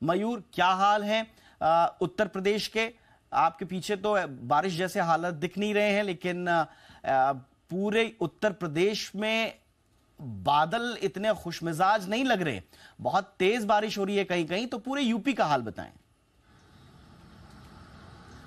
मयूर, क्या हाल है उत्तर प्रदेश के? आपके पीछे तो बारिश जैसे हालात दिख नहीं रहे हैं, लेकिन पूरे उत्तर प्रदेश में बादल इतने खुशमिजाज नहीं लग रहे। बहुत तेज बारिश हो रही है कहीं कहीं, तो पूरे यूपी का हाल बताएं।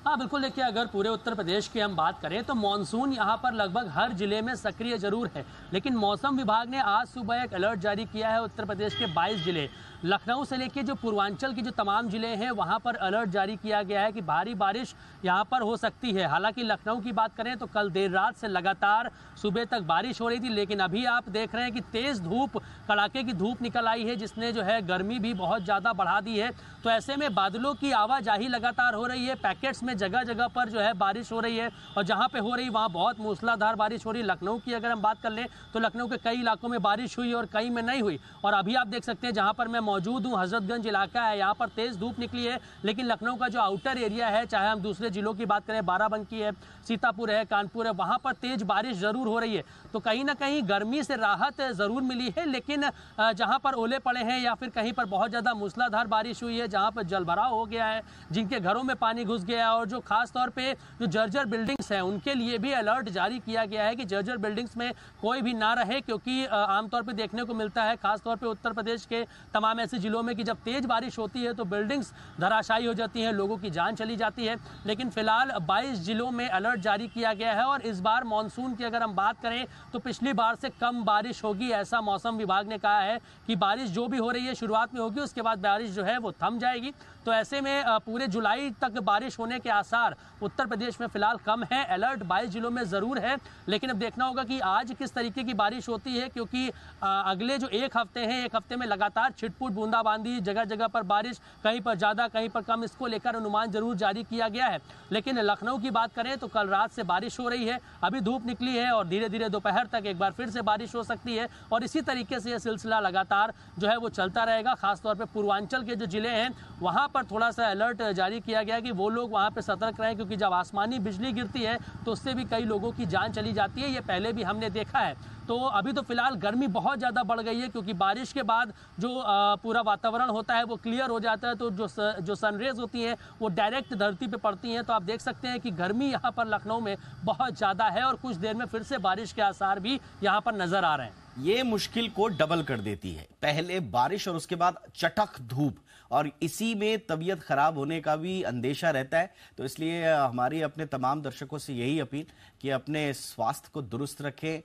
हाँ बिल्कुल, देखिए अगर पूरे उत्तर प्रदेश की हम बात करें तो मानसून यहाँ पर लगभग हर जिले में सक्रिय जरूर है, लेकिन मौसम विभाग ने आज सुबह एक अलर्ट जारी किया है। उत्तर प्रदेश के 22 जिले, लखनऊ से लेकर जो पूर्वांचल के जो तमाम जिले हैं वहाँ पर अलर्ट जारी किया गया है कि भारी बारिश यहाँ पर हो सकती है। हालांकि लखनऊ की बात करें तो कल देर रात से लगातार सुबह तक बारिश हो रही थी, लेकिन अभी आप देख रहे हैं कि तेज़ धूप, कड़ाके की धूप निकल आई है, जिसने जो है गर्मी भी बहुत ज़्यादा बढ़ा दी है। तो ऐसे में बादलों की आवाजाही लगातार हो रही है, पैकेट्स में जगह जगह पर जो है बारिश हो रही है, और जहां पे हो रही वहां बहुत मूसलाधार बारिश हो रही है। लखनऊ की अगर हम बात कर लें तो लखनऊ के कई इलाकों में बारिश हुई और कई में नहीं हुई। और अभी आप देख सकते हैं जहां पर मैं मौजूद हूं, हजरतगंज इलाका है, यहाँ पर तेज धूप निकली है, लेकिन लखनऊ का जो आउटर एरिया है, चाहे हम दूसरे जिलों की बात करें, बाराबंकी है, सीतापुर है, कानपुर है, वहां पर तेज बारिश जरूर हो रही है। तो कहीं ना कहीं गर्मी से राहत जरूर मिली है, लेकिन जहां पर ओले पड़े हैं या फिर कहीं पर बहुत ज्यादा मूसलाधार बारिश हुई है, जहां पर जलभराव हो गया है, जिनके घरों में पानी घुस गया है, और जो खास तौर पे जो जर्जर बिल्डिंग्स हैं उनके लिए भी अलर्ट जारी किया गया है कि जर्जर बिल्डिंग्स में कोई भी ना रहे, क्योंकि आमतौर पे देखने को मिलता है खास तौर पे उत्तर प्रदेश के तमाम ऐसे जिलों में कि जब तेज बारिश होती है तो बिल्डिंग्स धराशायी हो जाती हैं, लोगों की जान चली जाती है। लेकिन फिलहाल 22 जिलों में अलर्ट जारी किया गया है, और इस बार मानसून की अगर हम बात करें तो पिछली बार से कम बारिश होगी, ऐसा मौसम विभाग ने कहा है कि बारिश जो भी हो रही है शुरुआत में होगी, उसके बाद बारिश जो है वो थम जाएगी। तो ऐसे में पूरे जुलाई तक बारिश होने के आसार उत्तर प्रदेश में फिलहाल कम है। अलर्ट 22 जिलों में जरूर है, लेकिन अब देखना होगा कि आज किस तरीके की बारिश होती है, क्योंकि अगले जो एक हफ्ते हैं, एक हफ्ते में लगातार छिटपुट बूंदाबांदी, जगह जगह पर बारिश, कहीं पर ज़्यादा कहीं पर कम, इसको लेकर अनुमान जरूर जारी किया गया है। लेकिन लखनऊ की बात करें तो कल रात से बारिश हो रही है, अभी धूप निकली है और धीरे धीरे दोपहर तक एक बार फिर से बारिश हो सकती है, और इसी तरीके से यह सिलसिला लगातार जो है वो चलता रहेगा। खासतौर पर पूर्वांचल के जो जिले हैं वहाँ पर थोड़ा सा अलर्ट जारी किया गया है कि वो लोग वहाँ पर सतर्क रहें, क्योंकि जब आसमानी बिजली गिरती है तो उससे भी कई लोगों की जान चली जाती है, ये पहले भी हमने देखा है। तो अभी तो फिलहाल गर्मी बहुत ज़्यादा बढ़ गई है, क्योंकि बारिश के बाद जो पूरा वातावरण होता है वो क्लियर हो जाता है, तो जो सनरेज होती हैं वो डायरेक्ट धरती पे पड़ती हैं। तो आप देख सकते हैं कि गर्मी यहाँ पर लखनऊ में बहुत ज़्यादा है, और कुछ देर में फिर से बारिश के आसार भी यहाँ पर नजर आ रहे हैं। ये मुश्किल को डबल कर देती है, पहले बारिश और उसके बाद चटक धूप, और इसी में तबीयत खराब होने का भी अंदेशा रहता है। तो इसलिए हमारी अपने तमाम दर्शकों से यही अपील कि अपने स्वास्थ्य को दुरुस्त रखें,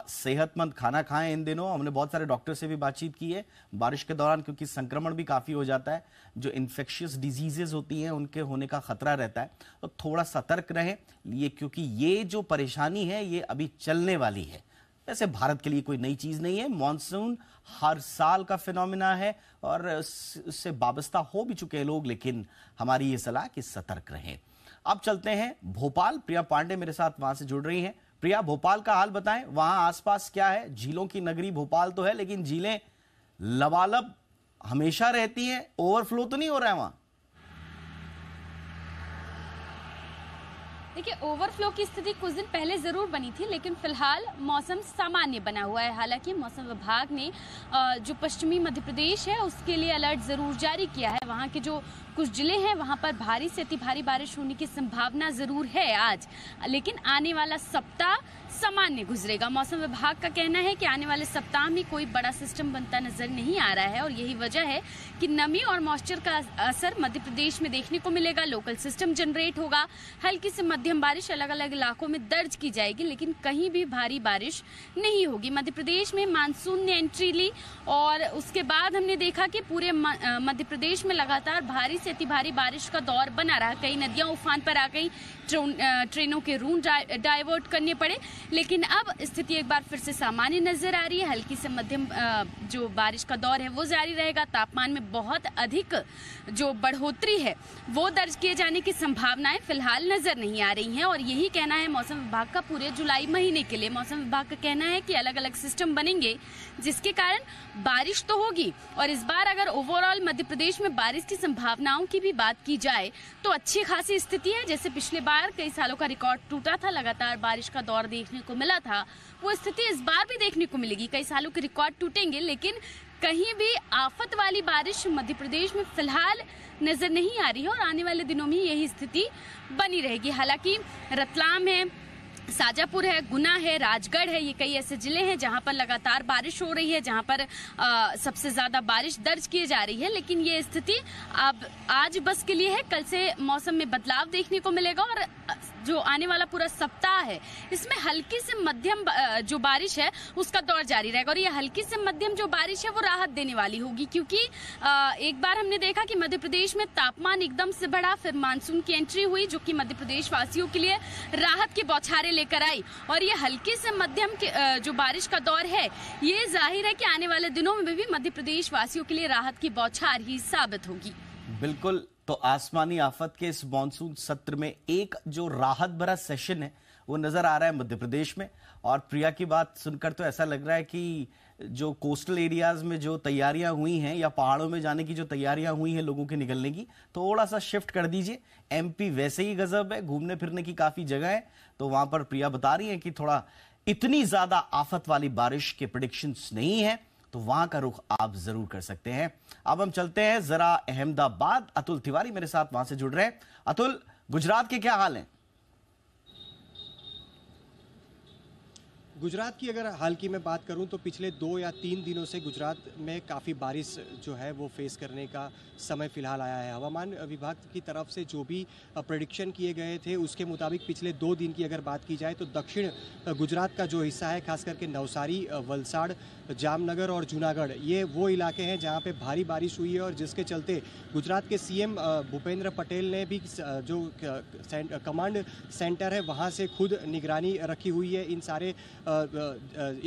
सेहतमंद खाना खाएं। इन दिनों हमने बहुत सारे डॉक्टर से भी बातचीत की है बारिश के दौरान, क्योंकि संक्रमण भी काफ़ी हो जाता है, जो इन्फेक्शियस डिजीजेज होती हैं उनके होने का खतरा रहता है। तो थोड़ा सतर्क रहें ये, क्योंकि ये जो परेशानी है ये अभी चलने वाली है। वैसे भारत के लिए कोई नई चीज नहीं है, मानसून हर साल का फिनोमिना है और उससे वाबस्ता हो भी चुके हैं लोग, लेकिन हमारी ये सलाह कि सतर्क रहें। अब चलते हैं भोपाल, प्रिया पांडे मेरे साथ वहां से जुड़ रही हैं। प्रिया, भोपाल का हाल बताएं, वहां आसपास क्या है? झीलों की नगरी भोपाल तो है, लेकिन झीलें लबालब हमेशा रहती हैं, ओवरफ्लो तो नहीं हो रहा है वहां? देखिए, ओवरफ्लो की स्थिति कुछ दिन पहले ज़रूर बनी थी, लेकिन फिलहाल मौसम सामान्य बना हुआ है। हालांकि मौसम विभाग ने जो पश्चिमी मध्य प्रदेश है उसके लिए अलर्ट ज़रूर जारी किया है। वहां के जो कुछ जिले हैं वहां पर भारी से अति भारी बारिश होने की संभावना ज़रूर है आज, लेकिन आने वाला सप्ताह सामान्य गुजरेगा। मौसम विभाग का कहना है कि आने वाले सप्ताह में कोई बड़ा सिस्टम बनता नजर नहीं आ रहा है, और यही वजह है कि नमी और मॉइस्चर का असर मध्य प्रदेश में देखने को मिलेगा। लोकल सिस्टम जनरेट होगा, हल्की से मध्यम बारिश अलग अलग इलाकों में दर्ज की जाएगी, लेकिन कहीं भी भारी बारिश नहीं होगी। मध्य प्रदेश में मानसून ने एंट्री ली, और उसके बाद हमने देखा कि पूरे मध्य प्रदेश में लगातार भारी से अति भारी बारिश का दौर बना रहा। कई नदियां उफान पर आ गई, ट्रेनों के रूट डाइवर्ट करने पड़े, लेकिन अब स्थिति एक बार फिर से सामान्य नजर आ रही है। हल्की से मध्यम जो बारिश का दौर है वो जारी रहेगा। तापमान में बहुत अधिक जो बढ़ोतरी है वो दर्ज किए जाने की संभावनाएं फिलहाल नजर नहीं आ रही हैं, और यही कहना है मौसम विभाग का पूरे जुलाई महीने के लिए। मौसम विभाग का कहना है कि अलग अलग सिस्टम बनेंगे जिसके कारण बारिश तो होगी, और इस बार अगर ओवरऑल मध्य प्रदेश में बारिश की संभावनाओं की भी बात की जाए तो अच्छी खासी स्थिति है। जैसे पिछले बार कई सालों का रिकॉर्ड टूटा था, लगातार बारिश का दौर देखने को मिला था, वो स्थिति इस बार भी देखने को मिलेगी। कई सालों के रिकॉर्ड टूटेंगे, लेकिन कहीं भी आफत वाली बारिश मध्य प्रदेश में फिलहाल नजर नहीं आ रही है और आने वाले दिनों में यही स्थिति बनी रहेगी। हालांकि रतलाम है, शाजापुर है, गुना है, राजगढ़ है, ये कई ऐसे जिले हैं जहां पर लगातार बारिश हो रही है, जहां पर सबसे ज्यादा बारिश दर्ज की जा रही है। लेकिन ये स्थिति अब आज बस के लिए है, कल से मौसम में बदलाव देखने को मिलेगा और जो आने वाला पूरा सप्ताह है इसमें हल्की से मध्यम जो बारिश है उसका दौर जारी रहेगा। और ये हल्की से मध्यम जो बारिश है वो राहत देने वाली होगी, क्योंकि एक बार हमने देखा कि मध्य प्रदेश में तापमान एकदम से बढ़ा, फिर मानसून की एंट्री हुई जो कि मध्य प्रदेश वासियों के लिए राहत की बौछारें लेकर आई। और ये हल्की से मध्यम जो बारिश का दौर है ये जाहिर है कि आने वाले दिनों में भी मध्य प्रदेश वासियों के लिए राहत की बौछार ही साबित होगी। बिल्कुल। तो आसमानी आफत के इस मॉनसून सत्र में एक जो राहत भरा सेशन है वो नजर आ रहा है मध्य प्रदेश में। और प्रिया की बात सुनकर तो ऐसा लग रहा है कि जो कोस्टल एरियाज में जो तैयारियां हुई हैं या पहाड़ों में जाने की जो तैयारियां हुई हैं लोगों के निकलने की, थोड़ा सा शिफ्ट कर दीजिए। एमपी वैसे ही गजब है, घूमने फिरने की काफी जगह है, तो वहां पर प्रिया बता रही है कि थोड़ा इतनी ज्यादा आफत वाली बारिश के प्रेडिक्शंस नहीं है, तो वहां का रुख आप जरूर कर सकते हैं। अब हम चलते हैं जरा अहमदाबाद। अतुल तिवारी मेरे साथ वहां से जुड़ रहे हैं। अतुल, गुजरात के क्या हाल हैं? गुजरात की अगर हाल की मैं बात करूं तो पिछले 2 या 3 दिनों से गुजरात में काफ़ी बारिश जो है वो फेस करने का समय फिलहाल आया है। हवामान विभाग की तरफ से जो भी प्रेडिक्शन किए गए थे उसके मुताबिक पिछले 2 दिन की अगर बात की जाए तो दक्षिण गुजरात का जो हिस्सा है, खास करके नवसारी, वलसाड़, जामनगर और जूनागढ़, ये वो इलाके हैं जहाँ पे भारी बारिश हुई है और जिसके चलते गुजरात के सीएम भूपेंद्र पटेल ने भी जो कमांड सेंटर है वहाँ से खुद निगरानी रखी हुई है इन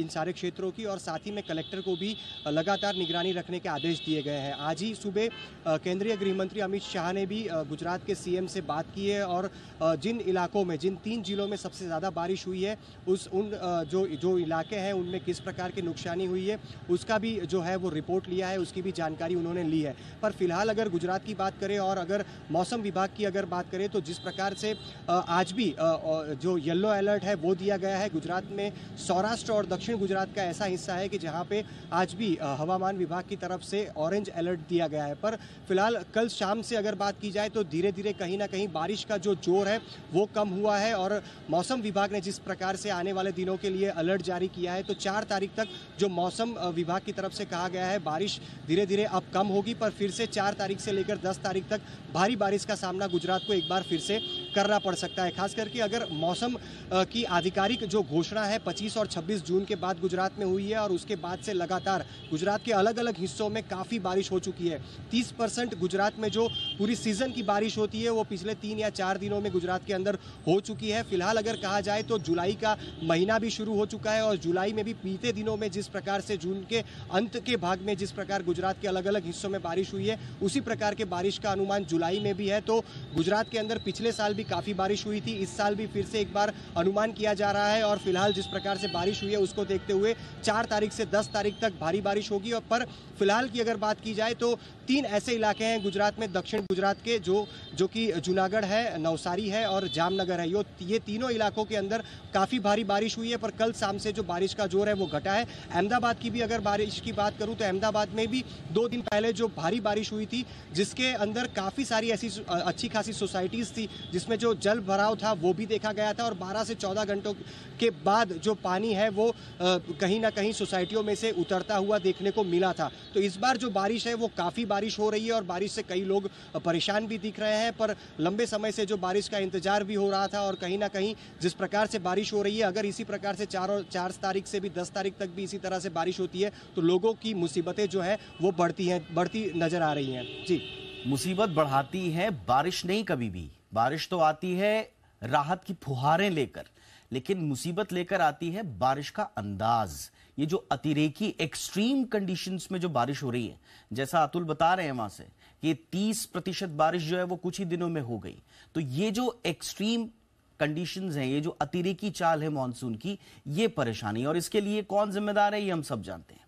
सारे क्षेत्रों की, और साथ ही में कलेक्टर को भी लगातार निगरानी रखने के आदेश दिए गए हैं। आज ही सुबह केंद्रीय गृह मंत्री अमित शाह ने भी गुजरात के सीएम से बात की है और जिन इलाकों में, जिन 3 जिलों में सबसे ज़्यादा बारिश हुई है जो इलाके हैं उनमें किस प्रकार की नुकसानी हुई है उसका भी जो है वो रिपोर्ट लिया है, उसकी भी जानकारी उन्होंने ली है। पर फिलहाल अगर गुजरात की बात करें और अगर मौसम विभाग की अगर बात करें तो जिस प्रकार से आज भी जो येलो अलर्ट है वो दिया गया है, गुजरात में सौराष्ट्र और दक्षिण गुजरात का ऐसा हिस्सा है कि जहां पे आज भी हवामान विभाग की तरफ से ऑरेंज अलर्ट दिया गया है। पर फिलहाल कल शाम से अगर बात की जाए तो धीरे धीरे कहीं ना कहीं बारिश का जो जोर है वो कम हुआ है और मौसम विभाग ने जिस प्रकार से आने वाले दिनों के लिए अलर्ट जारी किया है तो 4 तारीख तक जो मौसम विभाग की तरफ से कहा गया है बारिश धीरे धीरे अब कम होगी, पर फिर से 4 तारीख से लेकर 10 तारीख तक भारी बारिश का सामना गुजरात को एक बार फिर से करना पड़ सकता है। खास करके अगर मौसम की आधिकारिक जो घोषणा है 25 और 26 जून के बाद गुजरात में हुई है और उसके बाद से लगातार गुजरात के अलग अलग हिस्सों में काफ़ी बारिश हो चुकी है। 30% गुजरात में जो पूरी सीजन की बारिश होती है वो पिछले 3 या 4 दिनों में गुजरात के अंदर हो चुकी है। फिलहाल अगर कहा जाए तो जुलाई का महीना भी शुरू हो चुका है और जुलाई में भी बीते दिनों में जिस प्रकार से जून के अंत के भाग में जिस प्रकार गुजरात के अलग अलग हिस्सों में बारिश हुई है उसी प्रकार के बारिश का अनुमान जुलाई में भी है। तो गुजरात के अंदर पिछले साल भी काफ़ी बारिश हुई थी, इस साल भी फिर से एक बार अनुमान किया जा रहा है और फिलहाल जिस प्रकार से बारिश हुई है उसको देखते हुए 4 तारीख से 10 तारीख तक भारी बारिश होगी। और पर फिलहाल की अगर बात की जाए तो 3 ऐसे इलाके हैं गुजरात में, दक्षिण गुजरात के जो कि जूनागढ़ है, नवसारी है और जामनगर है, ये तीनों इलाकों के अंदर काफ़ी भारी बारिश हुई है। पर कल शाम से जो बारिश का जोर है वो घटा है। अहमदाबाद की भी अगर बारिश की बात करूं तो अहमदाबाद में भी 2 दिन पहले जो भारी बारिश हुई थी जिसके अंदर काफ़ी सारी ऐसी अच्छी खासी सोसाइटीज़ थी जिसमें जो जल भराव था वो भी देखा गया था और 12 से 14 घंटों के बाद जो पानी है वो कहीं ना कहीं सोसाइटियों में से उतरता हुआ देखने को मिला था। तो इस बार जो बारिश है वो काफ़ी बारिश हो रही है और बारिश से कई लोग परेशान भी दिख रहे हैं, पर लंबे समय से जो बारिश का इंतजार भी हो रहा था और कहीं ना कहीं जिस प्रकार से बारिश हो रही है अगर इसी प्रकार से 4 तारीख से भी 10 तारीख तक भी इसी तरह से बारिश होती है तो लोगों की मुसीबतें जो है वो बढ़ती नजर आ रही हैं। जी, मुसीबत बढ़ाती है बारिश नहीं, कभी भी बारिश तो आती है राहत की फुहारें लेकर, लेकिन मुसीबत लेकर आती है बारिश का अंदाज। ये जो अतिरेकी एक्सट्रीम कंडीशंस में जो बारिश हो रही है, जैसा अतुल बता रहे हैं वहां से कि 30% बारिश जो है वो कुछ ही दिनों में हो गई, तो ये जो एक्सट्रीम कंडीशंस हैं, ये जो अतिरेकी चाल है मॉनसून की, ये परेशानी, और इसके लिए कौन जिम्मेदार है ये हम सब जानते हैं।